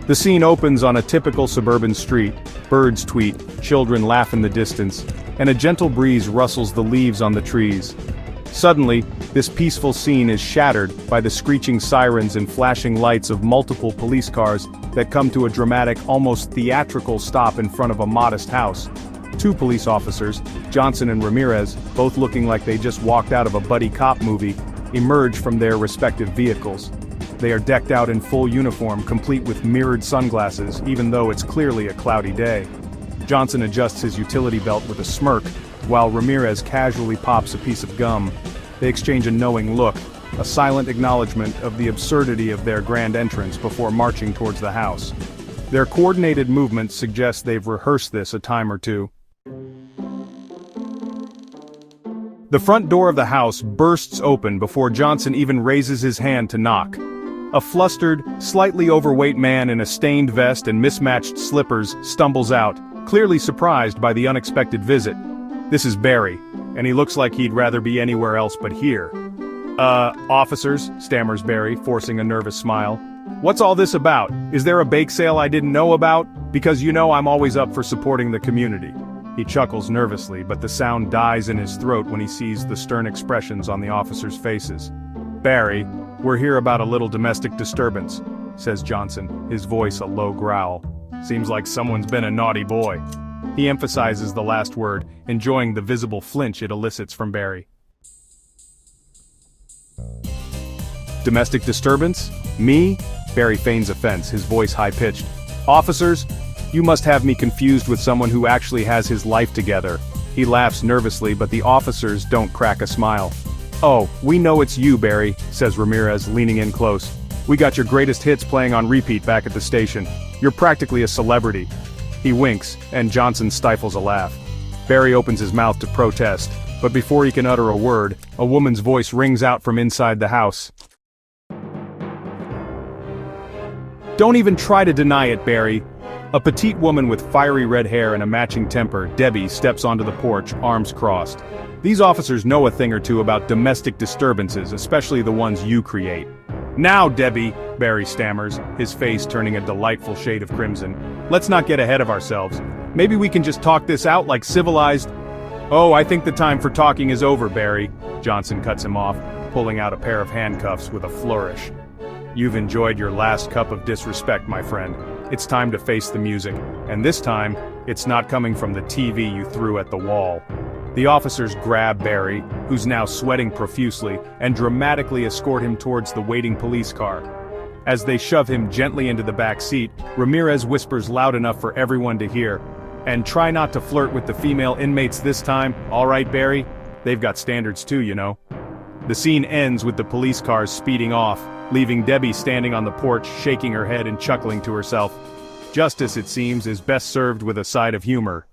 The scene opens on a typical suburban street. Birds tweet, children laugh in the distance, and a gentle breeze rustles the leaves on the trees. Suddenly, this peaceful scene is shattered by the screeching sirens and flashing lights of multiple police cars that come to a dramatic, almost theatrical stop in front of a modest house. Two police officers, Johnson and Ramirez, both looking like they just walked out of a buddy cop movie, emerge from their respective vehicles. They are decked out in full uniform, complete with mirrored sunglasses, even though it's clearly a cloudy day. Johnson adjusts his utility belt with a smirk, while Ramirez casually pops a piece of gum. They exchange a knowing look, a silent acknowledgement of the absurdity of their grand entrance before marching towards the house. Their coordinated movements suggest they've rehearsed this a time or two. The front door of the house bursts open before Johnson even raises his hand to knock. A flustered, slightly overweight man in a stained vest and mismatched slippers stumbles out, clearly surprised by the unexpected visit. This is Barry, and he looks like he'd rather be anywhere else but here. Officers, stammers Barry, forcing a nervous smile. What's all this about? Is there a bake sale I didn't know about? Because you know I'm always up for supporting the community. He chuckles nervously, but the sound dies in his throat when he sees the stern expressions on the officers' faces. Barry, we're here about a little domestic disturbance, says Johnson, his voice a low growl. Seems like someone's been a naughty boy. He emphasizes the last word, enjoying the visible flinch it elicits from Barry. Domestic disturbance? Me? Barry feigns offense, his voice high-pitched. Officers? You must have me confused with someone who actually has his life together. He laughs nervously, but the officers don't crack a smile. Oh, we know it's you, Barry, says Ramirez, leaning in close. We got your greatest hits playing on repeat back at the station. You're practically a celebrity. He winks, and Johnson stifles a laugh. Barry opens his mouth to protest, but before he can utter a word, a woman's voice rings out from inside the house. Don't even try to deny it, Barry. A petite woman with fiery red hair and a matching temper, Debbie, steps onto the porch, arms crossed. These officers know a thing or two about domestic disturbances, especially the ones you create. Now, Debbie, Barry stammers, his face turning a delightful shade of crimson. Let's not get ahead of ourselves. Maybe we can just talk this out like civilized... Oh, I think the time for talking is over, Barry. Johnson cuts him off, pulling out a pair of handcuffs with a flourish. You've enjoyed your last cup of disrespect, my friend. It's time to face the music, and this time, it's not coming from the TV you threw at the wall. The officers grab Barry, who's now sweating profusely, and dramatically escort him towards the waiting police car. As they shove him gently into the back seat, Ramirez whispers loud enough for everyone to hear. And try not to flirt with the female inmates this time, all right, Barry? They've got standards too, you know. The scene ends with the police cars speeding off, leaving Debbie standing on the porch, shaking her head and chuckling to herself. Justice, it seems, is best served with a side of humor.